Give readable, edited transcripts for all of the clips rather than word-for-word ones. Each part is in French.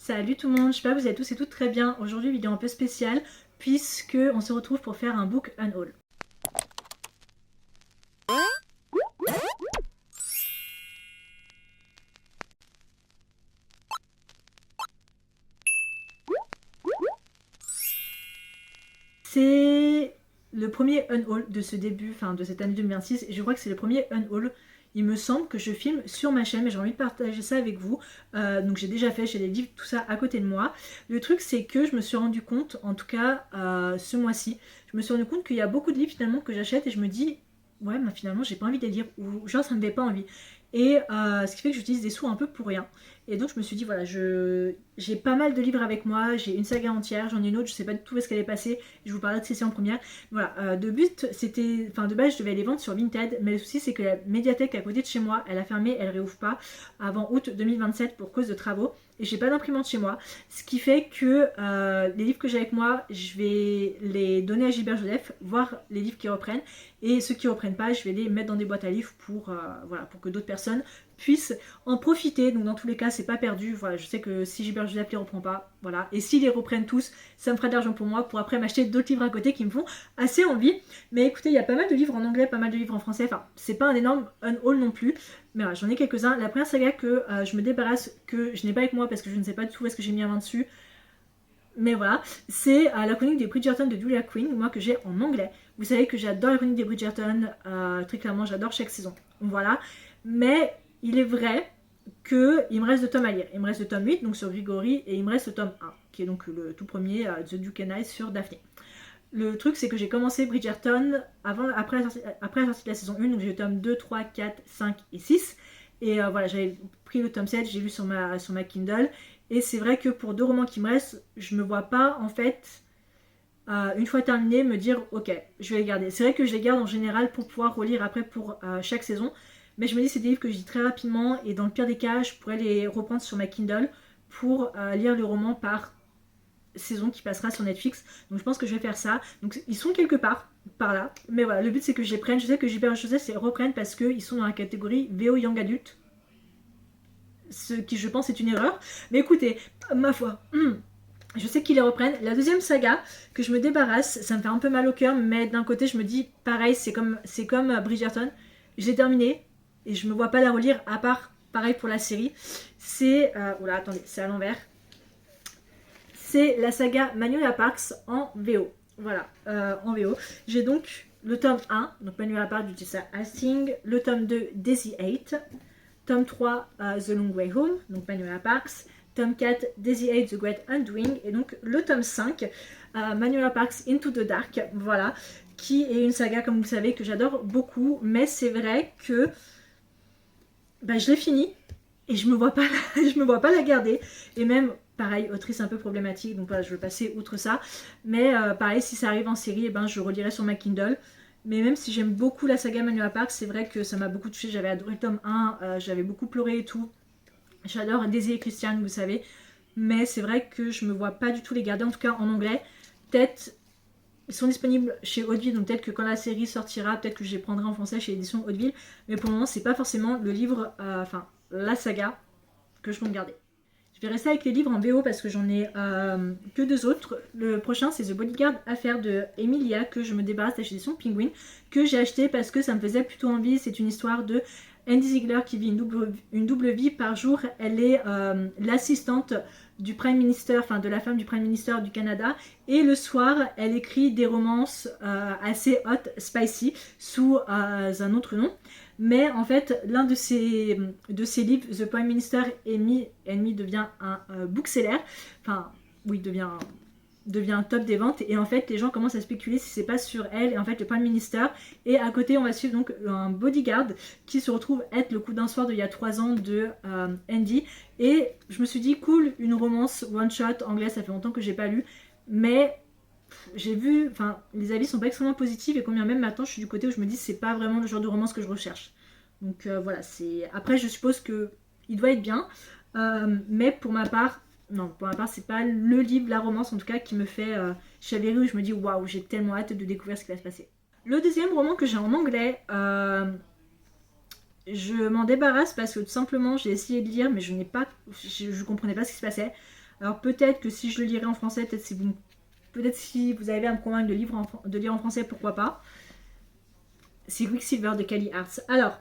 Salut tout le monde, j'espère que vous allez tous et toutes très bien. Aujourd'hui, vidéo un peu spéciale puisque on se retrouve pour faire un book unhaul. C'est le premier unhaul de ce début, enfin de cette année 2026 et je crois que c'est le premier unhaul. Il me semble que je filme sur ma chaîne mais j'ai envie de partager ça avec vous. Donc j'ai déjà fait, j'ai les livres, tout ça à côté de moi. Le truc c'est que je me suis rendu compte, en tout cas ce mois-ci, je me suis rendu compte qu'il y a beaucoup de livres finalement que j'achète et je me dis ouais mais finalement j'ai pas envie de les lire ou genre ça me fait pas envie. Et ce qui fait que j'utilise des sous un peu pour rien. Et donc je me suis dit voilà, j'ai pas mal de livres avec moi, j'ai une saga entière, j'en ai une autre, je sais pas du tout où est-ce qu'elle est passée, je vous parlerai de celle-ci en première. Voilà, de but c'était, enfin de base je devais les vendre sur Vinted, mais le souci c'est que la médiathèque à côté de chez moi, elle a fermé, elle réouvre pas avant août 2027 pour cause de travaux. Et j'ai pas d'imprimante chez moi, ce qui fait que les livres que j'ai avec moi, je vais les donner à Gilbert Joseph, voir les livres qui reprennent, et ceux qui reprennent pas, je vais les mettre dans des boîtes à livres pour, voilà, pour que d'autres personnes puissent en profiter. Donc dans tous les cas, c'est pas perdu. Voilà, je sais que si Gilbert Joseph les reprend pas, voilà. Et s'ils les reprennent tous, ça me fera de l'argent pour moi pour après m'acheter d'autres livres à côté qui me font assez envie. Mais écoutez, il y a pas mal de livres en anglais, pas mal de livres en français. Enfin, c'est pas un énorme unhaul non plus. Mais voilà, j'en ai quelques-uns. La première saga que je me débarrasse, que je n'ai pas avec moi parce que je ne sais pas du tout où est-ce que j'ai mis la main dessus. Mais voilà, c'est la chronique des Bridgerton de Julia Quinn, moi que j'ai en anglais. Vous savez que j'adore la chronique des Bridgerton, très clairement j'adore chaque saison. Voilà, mais il est vrai qu'il me reste 2 tomes à lire. Il me reste le tome 8, donc sur Grigory, et il me reste le tome 1, qui est donc le tout premier, The Duke and I sur Daphné. Le truc c'est que j'ai commencé Bridgerton après la sortie de la saison 1, donc j'ai le tome 2, 3, 4, 5 et 6. Et voilà, j'avais pris le tome 7, j'ai lu sur ma Kindle. Et c'est vrai que pour 2 romans qui me restent, je me vois pas en fait, une fois terminé, me dire ok, je vais les garder. C'est vrai que je les garde en général pour pouvoir relire après pour chaque saison. Mais je me dis c'est des livres que je lis très rapidement et dans le pire des cas, je pourrais les reprendre sur ma Kindle pour lire le roman par saison qui passera sur Netflix. Donc je pense que je vais faire ça. Donc ils sont quelque part par là. Mais voilà, le but c'est que je les prenne. Je sais que Gilbert Joseph les reprennent parce qu'ils sont dans la catégorie VO Young Adult. Ce qui je pense est une erreur. Mais écoutez, ma foi, je sais qu'ils les reprennent. La deuxième saga que je me débarrasse, ça me fait un peu mal au cœur, mais d'un côté je me dis pareil, c'est comme Bridgerton. J'ai terminé et je me vois pas la relire à part pareil pour la série. C'est oula attendez, c'est à l'envers. C'est la saga Manuela Parks en VO. Voilà, en VO. J'ai donc le tome 1, donc Manuela Parks du Tessa Hastings, le tome 2 Daisy 8, tome 3 The Long Way Home, donc Manuela Parks, tome 4 Daisy 8 The Great Undoing, et donc le tome 5 Manuela Parks Into the Dark, voilà, qui est une saga comme vous le savez que j'adore beaucoup, mais c'est vrai que je l'ai fini et je me vois pas je me vois pas la garder, et même pareil, autrice un peu problématique, donc voilà, je veux passer outre ça. Mais pareil, si ça arrive en série, et je relirai sur ma Kindle. Mais même si j'aime beaucoup la saga Manuela Parks, c'est vrai que ça m'a beaucoup touchée. J'avais adoré le tome 1, j'avais beaucoup pleuré et tout. J'adore Daisy et Christiane, vous savez. Mais c'est vrai que je me vois pas du tout les garder, en tout cas en anglais. Peut-être, ils sont disponibles chez Hauteville, donc peut-être que quand la série sortira, peut-être que je les prendrai en français chez l'édition Hauteville. Mais pour le moment, c'est pas forcément le livre, la saga que je compte garder. Je vais rester avec les livres en VO parce que j'en ai que 2 autres. Le prochain c'est The Bodyguard Affaire de Emilia que je me débarrasse de la édition Penguin, que j'ai acheté parce que ça me faisait plutôt envie. C'est une histoire de Andy Ziegler qui vit une double vie. Par jour elle est l'assistante du Prime Minister, enfin de la femme du Prime Minister du Canada, et le soir elle écrit des romances assez hot, spicy, sous un autre nom. Mais en fait, l'un de ces livres, The Prime Minister Enemy devient un bookseller. Enfin, oui, devient un top des ventes. Et en fait, les gens commencent à spéculer si c'est pas sur elle. Et en fait, le Prime Minister. Et à côté, on va suivre donc un bodyguard qui se retrouve être le coup d'un soir d'il y a 3 ans de Andy. Et je me suis dit, cool, une romance one shot anglais, ça fait longtemps que j'ai pas lu. Mais j'ai vu, les avis sont pas extrêmement positifs, et combien même maintenant je suis du côté où je me dis c'est pas vraiment le genre de romance que je recherche. Donc voilà, c'est. Après, je suppose que il doit être bien, mais pour ma part, non, pour ma part, c'est pas le livre, la romance en tout cas, qui me fait chavirer, où je me dis waouh, j'ai tellement hâte de découvrir ce qui va se passer. Le deuxième roman que j'ai en anglais, je m'en débarrasse parce que tout simplement j'ai essayé de lire, mais je comprenais pas ce qui se passait. Alors peut-être que si je le lirai en français, peut-être si vous avez à me convaincre de lire en français, pourquoi pas. C'est Quicksilver de Kali Arts. Alors,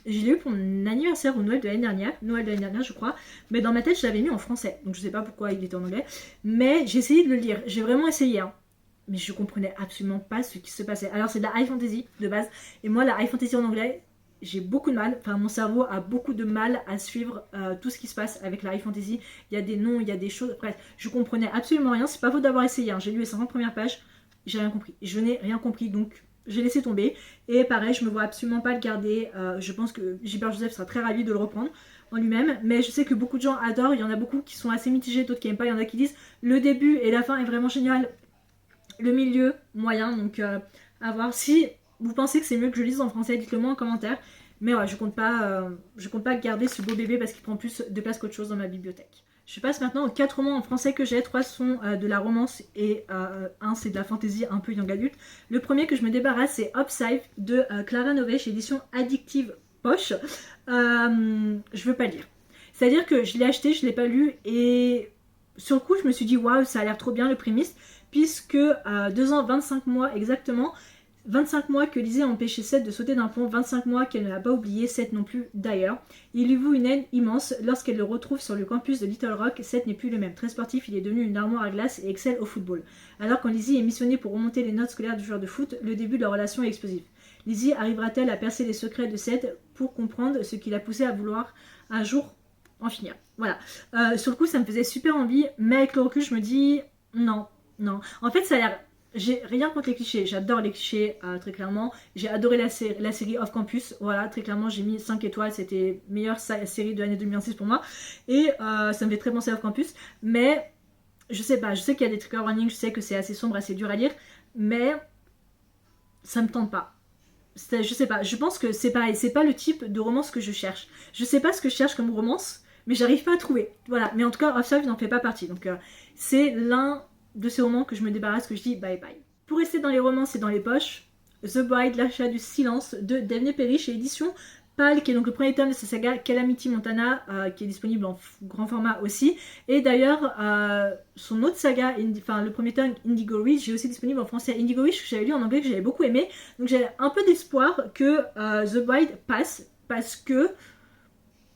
je l'ai eu pour mon anniversaire ou Noël de l'année dernière, je crois. Mais dans ma tête, je l'avais mis en français. Donc je sais pas pourquoi il était en anglais. Mais j'ai essayé de le lire. J'ai vraiment essayé. Hein. Mais je comprenais absolument pas ce qui se passait. Alors c'est de la high fantasy de base. Et moi, la high fantasy en anglais, j'ai beaucoup de mal. Enfin, mon cerveau a beaucoup de mal à suivre tout ce qui se passe avec la high fantasy. Il y a des noms, il y a des choses. Bref, je comprenais absolument rien. C'est pas faute d'avoir essayé. Hein. J'ai lu les 50 premières pages. J'ai rien compris. Je n'ai rien compris. Donc j'ai laissé tomber. Et pareil, je me vois absolument pas le garder. Je pense que Gilbert Joseph sera très ravi de le reprendre en lui-même. Mais je sais que beaucoup de gens adorent. Il y en a beaucoup qui sont assez mitigés, d'autres qui n'aiment pas. Il y en a qui disent le début et la fin est vraiment génial. Le milieu, moyen. Donc à voir. Si vous pensez que c'est mieux que je lise en français, dites-le moi en commentaire. Mais ouais, je compte pas garder ce beau bébé parce qu'il prend plus de place qu'autre chose dans ma bibliothèque. Je passe maintenant aux 4 romans en français que j'ai. 3 sont de la romance et un c'est de la fantasy un peu young adulte. Le premier que je me débarrasse c'est Upside de Clara Novet chez édition Addictive Poche. Je veux pas le lire. C'est-à-dire que je l'ai acheté, je l'ai pas lu et sur le coup je me suis dit waouh ça a l'air trop bien le prémisse puisque 2 ans 25 mois exactement. 25 mois que Lizzie a empêché Seth de sauter d'un pont, 25 mois qu'elle ne l'a pas oublié, Seth non plus d'ailleurs. Il lui voue une haine immense lorsqu'elle le retrouve sur le campus de Little Rock. Seth n'est plus le même. Très sportif, il est devenu une armoire à glace et excelle au football. Alors quand Lizzie est missionnée pour remonter les notes scolaires du joueur de foot, le début de leur relation est explosif. Lizzie arrivera-t-elle à percer les secrets de Seth pour comprendre ce qui l'a poussé à vouloir un jour en finir? Voilà. Sur le coup, ça me faisait super envie, mais avec le recul, je me dis non. En fait, ça a l'air... J'ai rien contre les clichés, j'adore les clichés très clairement. J'ai adoré la série Off Campus, voilà, très clairement j'ai mis 5 étoiles, c'était meilleure série de l'année 2026 pour moi. Et ça me fait très penser à Off Campus, mais je sais pas, je sais qu'il y a des trigger warnings, je sais que c'est assez sombre, assez dur à lire, mais ça me tente pas. Je sais pas, je pense que c'est pareil, c'est pas le type de romance que je cherche. Je sais pas ce que je cherche comme romance, mais j'arrive pas à trouver. Voilà, mais en tout cas, Offside n'en fait pas partie, donc c'est l'un de ces romans que je me débarrasse, que je dis bye bye. Pour rester dans les romances et dans les poches, The Bride, l'achat du silence de Daphne Perry chez édition Pâle, qui est donc le premier tome de sa saga Calamity Montana, qui est disponible en grand format aussi. Et d'ailleurs, son autre saga, le premier tome Indigo Wish, j'ai aussi disponible en français. Indigo Wish, que j'avais lu en anglais, que j'avais beaucoup aimé. Donc j'ai un peu d'espoir que The Bride passe, parce que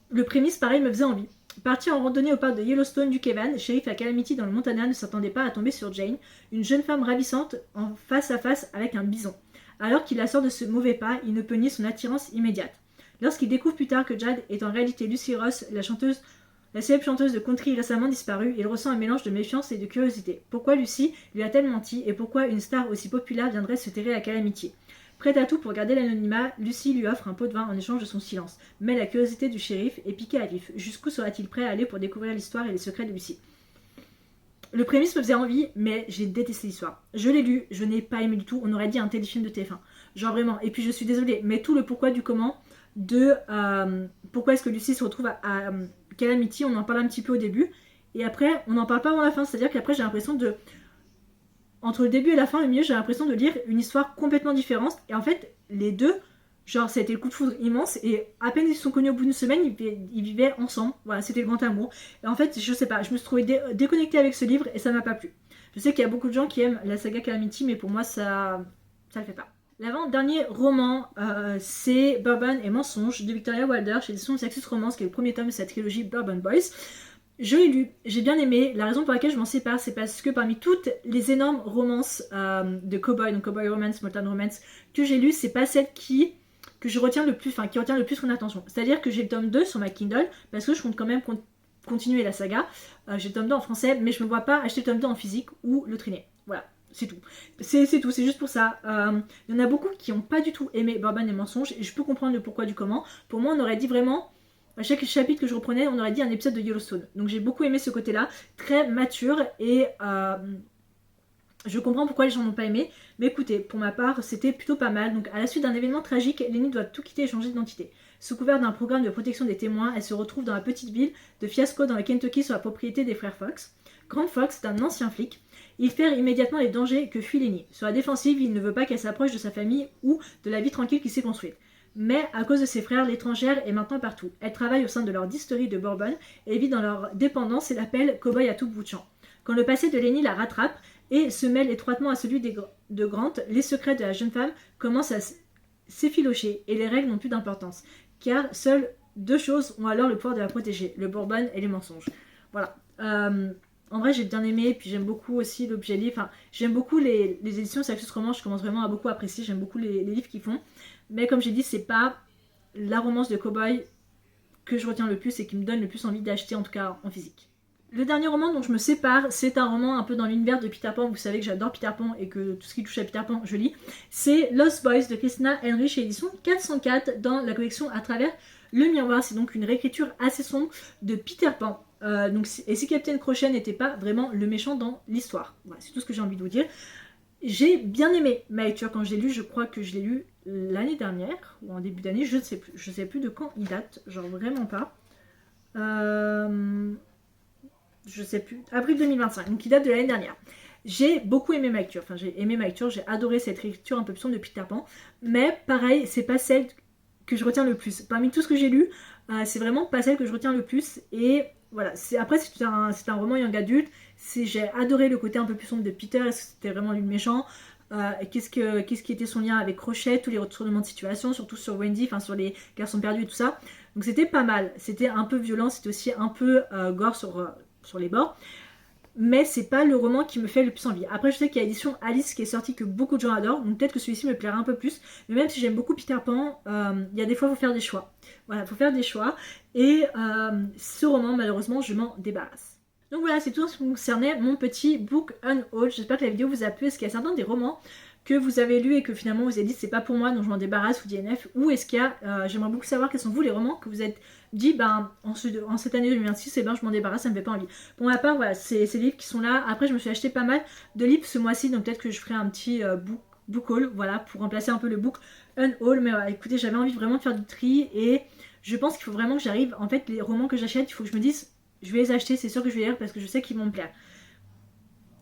le prémisse, pareil, me faisait envie. Parti en randonnée au parc de Yellowstone du Kevan, shérif à Calamity dans le Montana ne s'attendait pas à tomber sur Jane, une jeune femme ravissante en face à face avec un bison. Alors qu'il la sort de ce mauvais pas, il ne peut nier son attirance immédiate. Lorsqu'il découvre plus tard que Jade est en réalité Lucy Ross, la célèbre chanteuse de country récemment disparue, il ressent un mélange de méfiance et de curiosité. Pourquoi Lucy lui a-t-elle menti et pourquoi une star aussi populaire viendrait se terrer à Calamity? Prête à tout pour garder l'anonymat, Lucy lui offre un pot de vin en échange de son silence. Mais la curiosité du shérif est piquée à vif. Jusqu'où sera-t-il prêt à aller pour découvrir l'histoire et les secrets de Lucy? Le prémisse me faisait envie, mais j'ai détesté l'histoire. Je l'ai lu, je n'ai pas aimé du tout. On aurait dit un téléfilm de TF1. Genre vraiment. Et puis je suis désolée, mais tout le pourquoi du comment de pourquoi est-ce que Lucy se retrouve à Calamity, on en parle un petit peu au début. Et après, on n'en parle pas avant la fin. C'est-à-dire qu'après, j'ai l'impression de... Entre le début et la fin, au milieu, j'ai l'impression de lire une histoire complètement différente. Et en fait, les deux, genre, ça a été le coup de foudre immense. Et à peine ils se sont connus au bout d'une semaine, ils vivaient ensemble. Voilà, c'était le grand amour. Et en fait, je sais pas, je me suis trouvée déconnectée avec ce livre et ça m'a pas plu. Je sais qu'il y a beaucoup de gens qui aiment la saga Calamity, mais pour moi, ça le fait pas. L'avant-dernier roman, c'est Bourbon et Mensonge de Victoria Wilder chez l'édition Sexus Romance, qui est le premier tome de cette trilogie Bourbon Boys. Je l'ai lu, j'ai bien aimé. La raison pour laquelle je m'en sépare, c'est parce que parmi toutes les énormes romances de cowboy, donc Cowboy Romance, Mountain Romance, que j'ai lues, c'est pas celle qui retient le plus mon attention. C'est-à-dire que j'ai le tome 2 sur ma Kindle, parce que je compte quand même continuer la saga. J'ai le tome 2 en français, mais je me vois pas acheter le tome 2 en physique ou le traîner. Voilà. C'est tout. C'est tout, c'est juste pour ça. Il y en a beaucoup qui n'ont pas du tout aimé Bourbon et Mensonge, et je peux comprendre le pourquoi du comment. Pour moi, on aurait dit vraiment, à chaque chapitre que je reprenais, on aurait dit un épisode de Yellowstone. Donc j'ai beaucoup aimé ce côté-là, très mature, et je comprends pourquoi les gens n'ont pas aimé. Mais écoutez, pour ma part, c'était plutôt pas mal. Donc à la suite d'un événement tragique, Lenny doit tout quitter et changer d'identité. Sous couvert d'un programme de protection des témoins, elle se retrouve dans la petite ville de Fiasco dans le Kentucky sur la propriété des frères Fox. Grant Fox est un ancien flic. Il fait immédiatement les dangers que fuit Lenny. Sur la défensive, il ne veut pas qu'elle s'approche de sa famille ou de la vie tranquille qu'il s'est construite. mais à cause de ses frères, l'étrangère est maintenant partout. Elle travaille au sein de leur distillerie de Bourbon et vit dans leur dépendance et l'appelle cow-boy à tout bout de champ. Quand le passé de Lenny la rattrape et se mêle étroitement à celui de Grant, les secrets de la jeune femme commencent à s'effilocher et les règles n'ont plus d'importance, car seules deux choses ont alors le pouvoir de la protéger, le Bourbon et les mensonges. Voilà. En vrai, j'ai bien aimé, puis j'aime beaucoup aussi l'objet livre. Enfin, j'aime beaucoup les éditions Saxus Romance, je commence vraiment à beaucoup apprécier, j'aime beaucoup les livres qu'ils font. Mais comme j'ai dit, c'est pas la romance de cowboy que je retiens le plus et qui me donne le plus envie d'acheter, en tout cas en physique. Le dernier roman dont je me sépare, c'est un roman un peu dans l'univers de Peter Pan. Vous savez que j'adore Peter Pan et que tout ce qui touche à Peter Pan, je lis. C'est Lost Boys de Christina Henry chez édition 404 dans la collection À travers le miroir. C'est donc une réécriture assez sombre de Peter Pan. Et si Captain Crochet n'était pas vraiment le méchant dans l'histoire. Voilà, c'est tout ce que j'ai envie de vous dire. J'ai bien aimé ma lecture quand je l'ai lu. Je crois que je l'ai lu l'année dernière ou en début d'année. Je ne sais plus. Je ne sais plus de quand il date. Genre vraiment pas. Je sais plus. Avril 2025. Donc il date de l'année dernière. J'ai beaucoup aimé ma lecture. Enfin, j'ai aimé ma lecture. J'ai adoré cette lecture un peu plus sombre de Peter Pan. Mais pareil, c'est pas celle que je retiens le plus. Parmi tout ce que j'ai lu, c'est vraiment pas celle que je retiens le plus. Et voilà. Après, c'est un roman young adulte. J'ai adoré le côté un peu plus sombre de Peter. Est-ce que c'était vraiment lui le méchant? Qu'est-ce qui était son lien avec Crochet, tous les retournements de situation, surtout sur Wendy, enfin sur les garçons perdus et tout ça. Donc c'était pas mal. C'était un peu violent, c'était aussi un peu gore sur les bords. Mais c'est pas le roman qui me fait le plus envie. Après, je sais qu'il y a l'édition Alice qui est sortie que beaucoup de gens adorent, donc peut-être que celui-ci me plaira un peu plus. Mais même si j'aime beaucoup Peter Pan, il y a des fois, il faut faire des choix. Voilà, il faut faire des choix. Et ce roman, malheureusement, je m'en débarrasse. Donc voilà, c'est tout ce qui concernait mon petit book unhaul. J'espère que la vidéo vous a plu. Est-ce qu'il y a certains des romans que vous avez lus et que finalement vous avez dit c'est pas pour moi donc je m'en débarrasse ou DNF, ou est-ce qu'il y a, j'aimerais beaucoup savoir quels sont vous les romans que vous êtes dit en cette année 2026 et ben je m'en débarrasse, ça me fait pas envie. Pour ma part voilà, c'est ces livres qui sont là. Après je me suis acheté pas mal de livres ce mois-ci, donc peut-être que je ferai un petit book haul, voilà, pour remplacer un peu le book unhaul. Mais voilà, écoutez, j'avais envie vraiment de faire du tri et je pense qu'il faut vraiment que j'arrive, en fait les romans que j'achète, il faut que je me dise je vais les acheter, c'est sûr que je vais les lire parce que je sais qu'ils vont me plaire.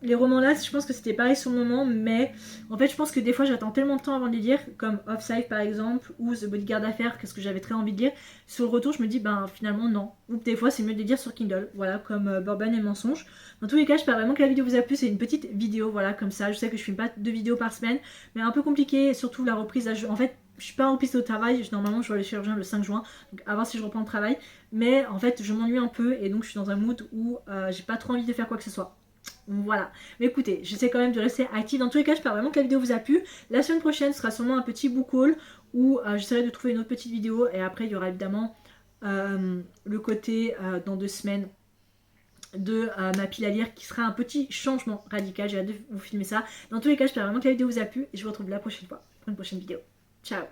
Les romans là, je pense que c'était pareil sur le moment, mais en fait je pense que des fois j'attends tellement de temps avant de les lire, comme Offside par exemple, ou The Bodyguard Affair, qu'est-ce que j'avais très envie de lire. Sur le retour je me dis ben finalement non. Ou des fois c'est mieux de les lire sur Kindle, voilà, comme Bourbon et Mensonge. Dans tous les cas, j'espère vraiment que la vidéo vous a plu, c'est une petite vidéo, voilà, comme ça. Je sais que je filme pas 2 vidéos par semaine, mais un peu compliqué, surtout la reprise. En fait, je suis pas en reprise au travail, normalement je vais aller chez le chirurgien le 5 juin, donc à voir si je reprends le travail. Mais en fait je m'ennuie un peu et donc je suis dans un mood où j'ai pas trop envie de faire quoi que ce soit. Voilà, mais écoutez, j'essaie quand même de rester active. Dans tous les cas, j'espère vraiment que la vidéo vous a plu. La semaine prochaine sera sûrement un petit book haul où j'essaierai de trouver une autre petite vidéo. Et après, il y aura évidemment le côté dans 2 semaines de ma pile à lire qui sera un petit changement radical. J'ai hâte de vous filmer ça. Dans tous les cas, j'espère vraiment que la vidéo vous a plu et je vous retrouve la prochaine fois pour une prochaine vidéo. Ciao!